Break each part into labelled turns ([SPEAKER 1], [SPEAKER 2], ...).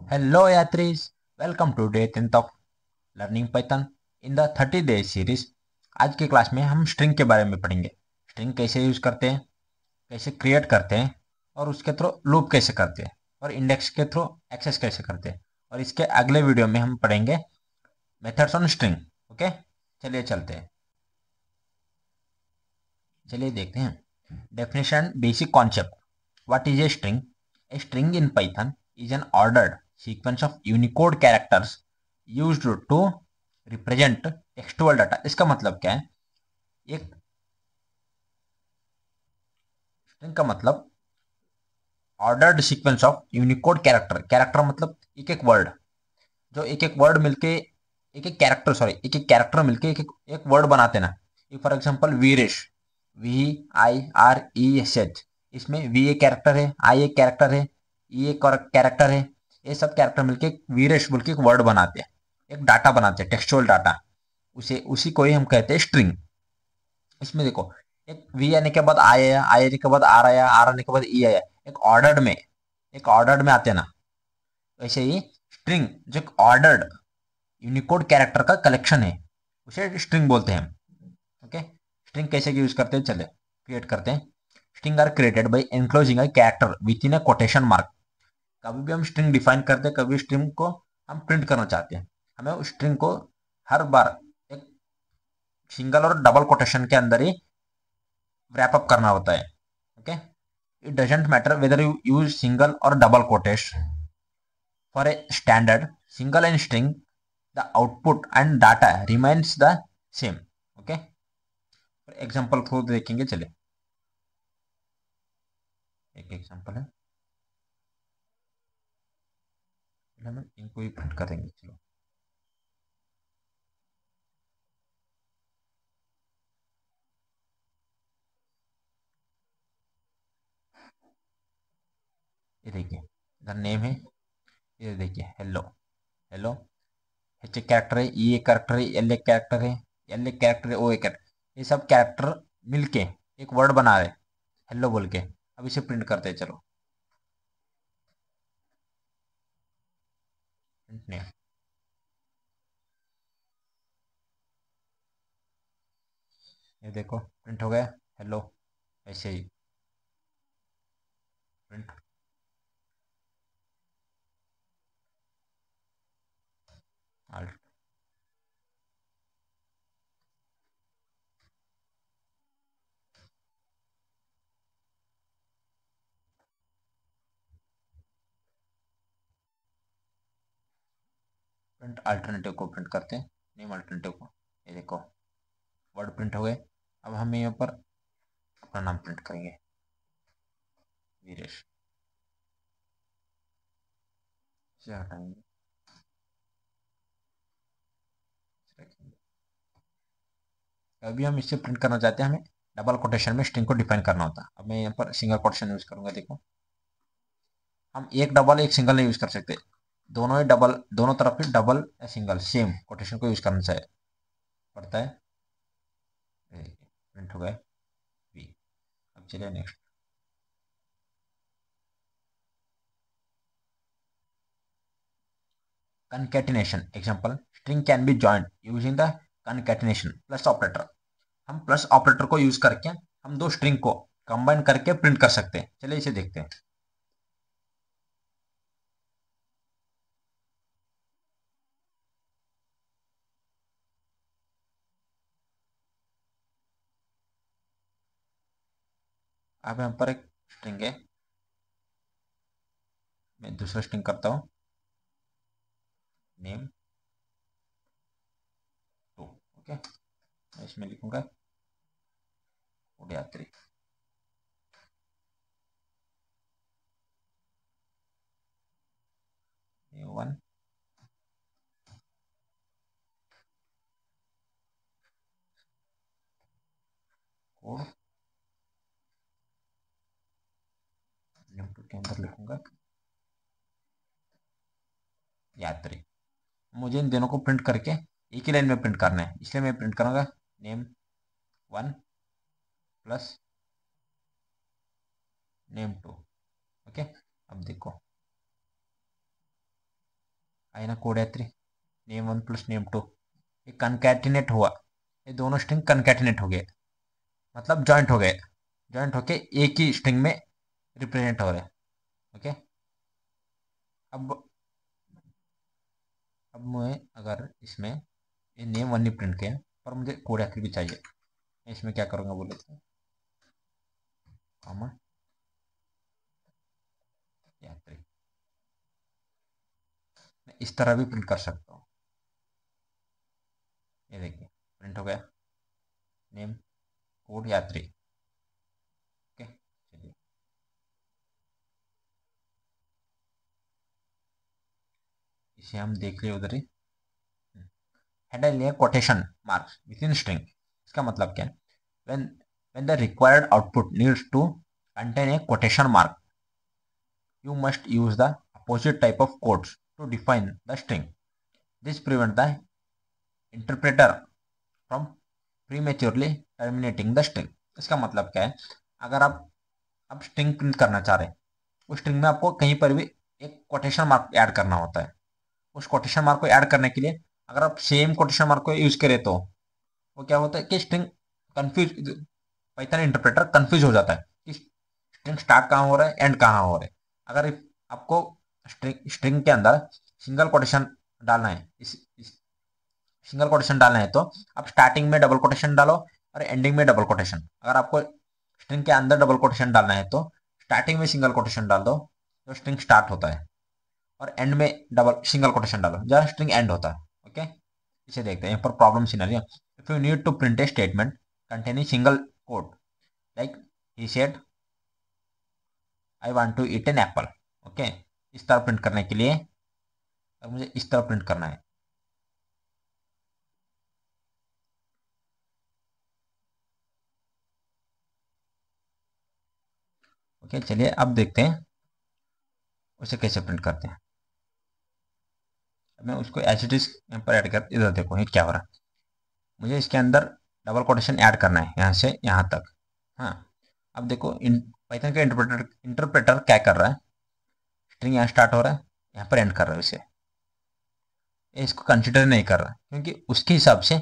[SPEAKER 1] Hello यात्रीज, welcome to day 10th of learning Python in the 30 days series. आज की class में हम स्ट्रिंग के बारे में पढ़ेंगे। स्ट्रिंग कैसे यूज करते हैं, कैसे क्रिएट करते हैं और उसके थ्रू लूप कैसे करते हैं और इंडेक्स के थ्रू एक्सेस कैसे करते हैं। और इसके अगले वीडियो में हम पढ़ेंगे मेथड्स ऑन स्ट्रिंग। ओके, चलिए चलते हैं। चलिए देखते हैं definition, basic concept. What is a string? A string in Python is an ordered sequence of Unicode characters used to represent textual data। इसका मतलब क्या है? एक स्ट्रिंग का मतलब ordered sequence of Unicode character. Character मतलब एक एक वर्ड, जो एक एक वर्ड मिलके एक एक कैरेक्टर, सॉरी, एक एक कैरेक्टर मिलके एक वर्ड बनाते ना। फॉर एग्जांपल वीरेश, VIRESH, इसमें वी एक कैरेक्टर है, आई एक कैरेक्टर है, ई एक कैरेक्टर है। ये सब कैरेक्टर मिलके वीरेश बोल के एक वर्ड बनाते हैं, एक डाटा बनाते हैं, टेक्सचुअल डाटा। उसे उसी को ही हम कहते हैं स्ट्रिंग। इसमें देखो, एक वी आने के बाद आया, आई आने के बाद आ रहा है, आर आने के बाद ई आया, एक ऑर्डर्ड में आते हैं ना। वैसे ही स्ट्रिंग जो एक ऑर्डर्ड यूनिकोड कैरेक्टर का कलेक्शन है, उसे स्ट्रिंग बोलते हैं। ओके, स्ट्रिंग कैसे यूज करते हैं, चले क्रिएट करते हैं। String are created by enclosing a character with in a quotation mark. कभी भी हम स्ट्रिंग डिफाइन करते हैं, कभी स्ट्रिंग को हम प्रिंट करना चाहते हैं, हमें उस स्ट्रिंग को हर बार एक सिंगल और डबल कोटेशन के अंदर ही wrap up करना होता है। Okay, it doesn't matter whether you use single और double quotes. For a standard single and string, the output and data remains the same. Okay, example through देखेंगे। चले, एक एग्जांपल है, हम इनको ही प्रिंट करेंगे। चलो, ये देखिए, इधर नेम है, ये देखिए हेलो। हेलो एच एक कैरेक्टर है, ई एक कैरेक्टर है, एल एक कैरेक्टर है, एल एक कैरेक्टर है, ओ एक कैरेक्टर। ये सब कैरेक्टर मिलके एक वर्ड बना रहे हेलो बोल के। अब इसे प्रिंट करते हैं। चलो, प्रिंट नेम, ये देखो प्रिंट हो गया हेलो। ऐसे ही प्रिंट अल्ट, प्रिंट अल्टरनेटिव को प्रिंट करते हैं, नेम अल्टरनेटिव को। ये देखो वर्ड प्रिंट हो गए। अब हम यहाँ पर अपना नाम प्रिंट करेंगे, वीरेश। इसे हटाएंगे, इसे रखेंगे। अभी हम इससे प्रिंट करना चाहते हैं, हमें डबल कोटेशन में स्ट्रिंग को डिफाइन करना होता है। अब मैं यहाँ पर सिंगल कोटेशन यूज करूंगा। देखो, हम एक डबल एक सिंगल नहीं यूज कर सकते, दोनों ही डबल, दोनों तरफ ही डबल या सिंगल सेम कोटेशन को यूज करना चाहिए पड़ता है। प्रिंट हो गया वी। अब चलिए next, concatenation example, string can be joined using the concatenation plus operator। हम प्लस ऑपरेटर को यूज करके हम दो स्ट्रिंग को कंबाइन करके प्रिंट कर सकते हैं। चलिए इसे देखते हैं। अब यहाँ पर एक स्ट्रिंग है, मैं दूसरा स्ट्रिंग करता हूँ, नेम टू। ओके, मैं इसमें लिखूंगा उड़यात्री, वन कोड, नेम टू के अंदर लिखूंगा यात्री। मुझे इन दोनों को प्रिंट करके एक ही लाइन में प्रिंट करना है, इसलिए मैं प्रिंट करूंगा name one plus name two. Okay, अब देखो आई ना कोड है 3, नेम 1 प्लस नेम 2, ये कनकैटिनेट हुआ, ये दोनों स्ट्रिंग कनकैटिनेट हो गए, मतलब जॉइंट हो गए, जॉइंट होके एक ही स्ट्रिंग में रिप्रेजेंट हो रहे हैं। ओके। अब अब मैं अगर इसमें ये नेम 1 नहीं प्रिंट किया पर मुझे कोड आखिर भी चाहिए, मैं इसमें क्या करूँगा बोले तो कॉमा यात्री, मैं इस तरह भी प्रिंट कर सकता हूँ। ये देखिए प्रिंट हो गया नेम कोड यात्री। ओके चलिए इसे हम देख लिए उधर ही। हेडर लिया quotation marks with in string, इसका मतलब क्या है, when when the required output needs to contain a quotation mark, you must use the opposite type of quotes to define the string. This prevents the interpreter from prematurely terminating the string. इसका मतलब क्या है, अगर आप अब string print करना चाह रहे हैं, उस स्ट्रिंग में आपको कहीं पर भी एक कोटेशन मार्क ऐड करना होता है। उस कोटेशन मार्क को ऐड करने के लिए अगर आप सेम कोटेशन मार्क को यूज करें तो वो क्या होता है कि string confuse, Python interpreter confuse हो जाता है कि स्ट्रिंग स्टार्ट कहाँ हो रहा है एंड कहाँ हो रहा है। अगर आपको स्ट्रिंग के अंदर सिंगल कोटेशन डालना है, इस सिंगल कोटेशन डालना है तो आप स्टार्टिंग में डबल कोटेशन डालो और एंडिंग में डबल कोटेशन। अगर आपको स्ट्रिंग के अंदर डबल कोटेशन डालना है तो स्टार्टिंग में सिंगल कोटेशन डाल दो जो स्ट्रिंग स्टार्ट होता है, और एंड में डबल सिंगल कोटेशन डालो जहाँ स्ट्रिंग एंड होता है। ओके इसे देखते हैं यहाँ पर problem scenario. If you need to print a statement containing single quote like he said I want to eat an apple. Okay इस तरह प्रिंट करने के लिए अब मुझे इस तरह प्रिंट करना है। ओके चलिए अब देखते हैं उसे कैसे प्रिंट करते हैं। अब मैं उसको एच डी यहाँ पर ऐड कर, इधर देखो ये क्या हो रहा है, मुझे इसके अंदर डबल कोटेशन ऐड करना है यहाँ से यहाँ तक। हाँ अब देखो पाइथन का इंटरप्रेटर क्या कर रहा है, स्ट्रिंग यहाँ स्टार्ट हो रहा है यहाँ पर एंड कर रहा है उसे, ये इसको कंसिडर नहीं कर रहा क्योंकि उसके हिसाब से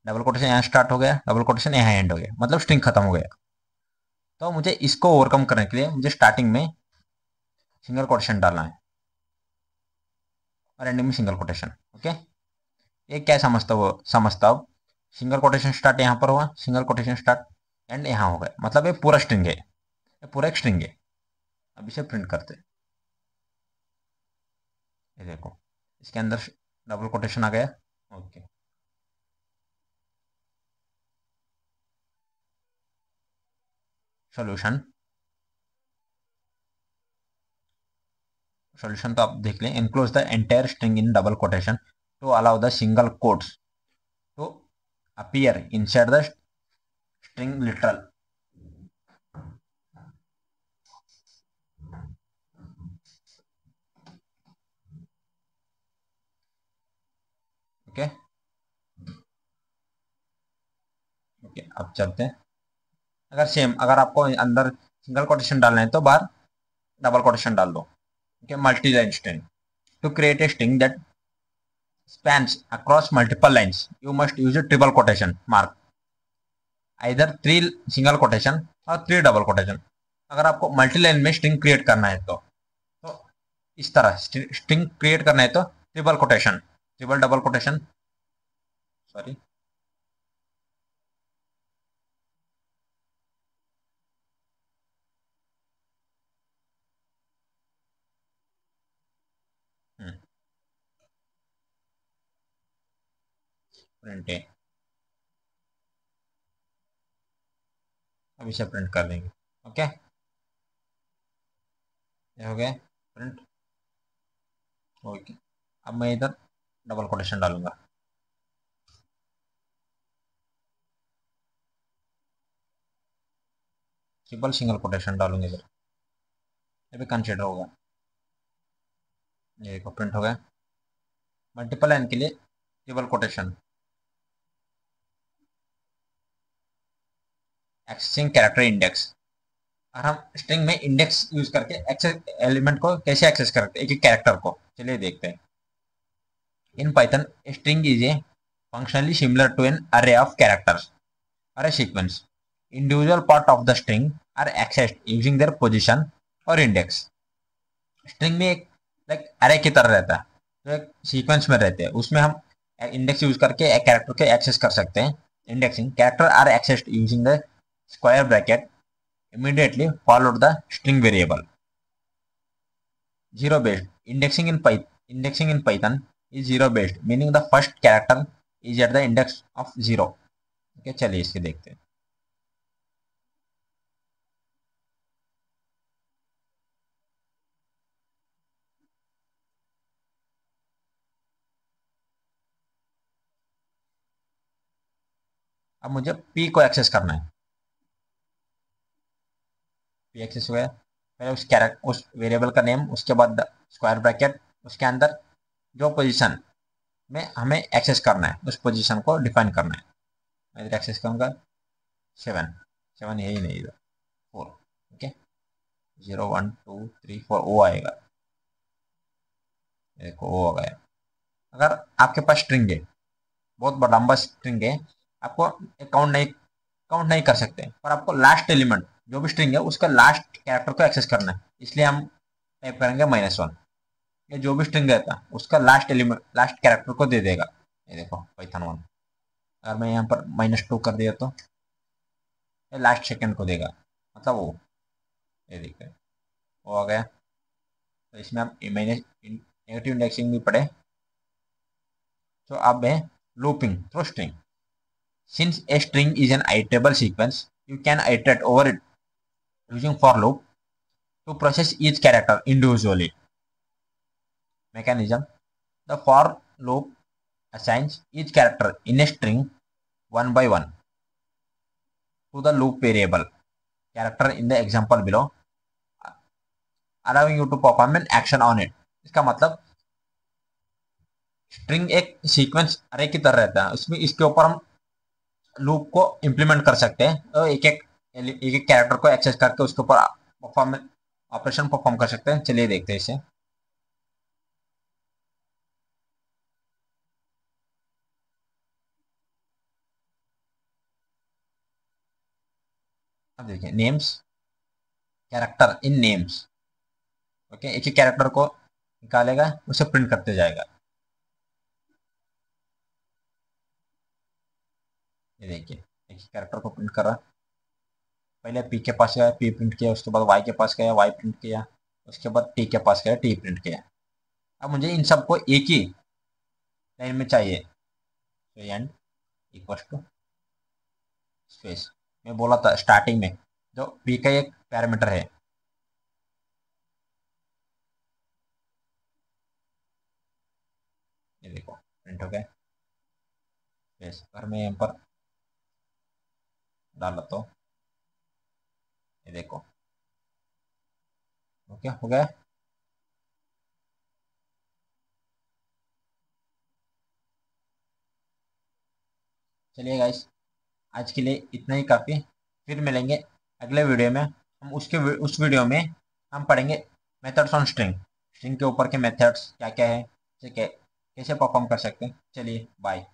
[SPEAKER 1] डबल कोटेशन यहाँ स्टार्ट हो गया, डबल कोटेशन यहाँ एंड हो गया, मतलब स्ट्रिंग खत्म हो गया। तो मुझे इसको ओवरकम करने के लिए मुझे स्टार्टिंग में सिंगल कोटेशन डालना है और एंडिंग में सिंगल कोटेशन। ओके ये क्या समझता अब सिंगल कोटेशन स्टार्ट यहाँ पर हुआ, सिंगल कोटेशन स्टार्ट एंड यहाँ हो गया, मतलब ये पूरा स्ट्रिंग है, ये पूरा एक स्ट्रिंग है। अब इसे प्रिंट करते हैं, ये देखो इसके अंदर डबल कोटेशन आ गया। ओके सॉल्यूशन, सॉल्यूशन तो आप देख लें, enclose the entire string in double quotation to allow the single quotes to appear inside the string literal. Okay okay अब चलते हैं, अगर सेम अगर आपको अंदर सिंगल कोटेशन डालना है तो बाहर डबल कोटेशन डाल दो। Okay multi line string, to create a string that spans across multiple lines you must use a triple quotation mark, either 3 single quotation और 3 डबल कोटेशन। अगर आपको मल्टी लाइन में स्ट्रिंग क्रिएट करना है तो इस तरह स्ट्रिंग क्रिएट करना है तो triple quotation, triple double quotation, sorry print है, अब इसे प्रिंट कर देंगे। ओके ये हो गया प्रिंट। ओके अब मैं इधर डबल कोटेशन डालूंगा, ट्रिपल सिंगल कोटेशन डालूंगा इधर, ये भी कंसिडर होगा। ये देखो प्रिंट हो गया, मल्टीपल लाइन के लिए triple quotation, accessing character index. और हम स्ट्रिंग में इंडेक्स यूज करके एक्सेस एलिमेंट को कैसे एक्सेस करते हैं एक एक कैरेक्टर को, चलिए देखते हैं। In Python, a string is a functionally similar to an array of characters or a sequence. Individual part of the string are accessed using their position or index. String में एक लाइक अरे की तरह रहता है, जो एक सीक्वेंस में रहते हैं, उसमें हम इंडेक्स यूज करके एक कैरेक्टर के एक्सेस कर सकते हैं. Indexing character are accessed using the square bracket immediately followed the string variable. Zero based indexing in Python is zero based, meaning the first character is at the index of zero. Okay, चलिए इसके देखते हैं. अब मुझे p को access करना है. p access हुआ है. पहले उस वेरिएबल का नेम, उसके बाद स्क्वायर ब्रैकेट, उसके अंदर जो पोजीशन में हमें एक्सेस करना है उस पोजीशन को डिफाइन करना है. मैं इधर एक्सेस करूँगा 7 यही नहीं, इधर 4. ओके, 0 1 2 3 4 ओ आएगा. देखो ओ आ गया. अगर आपके पास स्ट्रिंग है, बहुत बड़ा लंबा स्ट्रिंग है, आपको काउंट नहीं कर सकते, पर आपको लास्ट एलिमेंट जो भी स्ट्रिंग है उसका लास्ट कैरेक्टर को एक्सेस करना है. इसलिए हम टाइप करेंगे -1. ये जो भी स्ट्रिंग रहता है उसका लास्ट एलिमेंट लास्ट कैरेक्टर को दे देगा. ये देखो पाइथन 1. अगर मैं यहाँ पर -2 कर दिया तो ये लास्ट सेकेंड को देगा, मतलब वो. ये देखिए वो आ गया. तो इसमें हम नेगेटिव इंडेक्सिंग भी पढ़े. तो अब है looping through string. Since a string is an iterable sequence, you can iterate over it using for loop to process each character individually. Mechanism: the for loop assigns each character in a string one by one to the loop variable character in the example below, allowing you to perform an action on it. इसका मतलब string एक sequence अरे की तरह रहता है, उसमें इसके ऊपर हम लूप को इम्प्लीमेंट कर सकते हैं. तो एक एक कैरेक्टर को एक्सेस करके उसके ऊपर ऑपरेशन परफॉर्म कर सकते हैं. चलिए देखते हैं इसे. अब देखिए names, character in names. Okay, एक ही कैरेक्टर को निकालेगा, उसे प्रिंट करते जाएगा. ये देखिए एक ही कैरेक्टर को प्रिंट कर रहा. पहले पी के पास गया, पी प्रिंट किया, उसके बाद वाई के पास गया, वाई प्रिंट किया, उसके बाद टी के पास गया, टी प्रिंट किया. अब मुझे इन सबको एक ही लाइन में चाहिए. तो एंड इक्वल टू स्पेस. मैं बोला था स्टार्टिंग में जो पी का एक पैरामीटर है, ये देखो प्रिंट हो गया स्पेस. अगर मैं यहाँ पर डाला तो ये देखो ओके हो गया. चलिए गाइस, आज के लिए इतना ही काफ़ी. फिर मिलेंगे अगले वीडियो में. हम उस वीडियो में हम पढ़ेंगे मेथड्स ऑन स्ट्रिंग. स्ट्रिंग के ऊपर के मेथड्स क्या क्या है, कैसे परफॉर्म कर सकते हैं. चलिए बाय.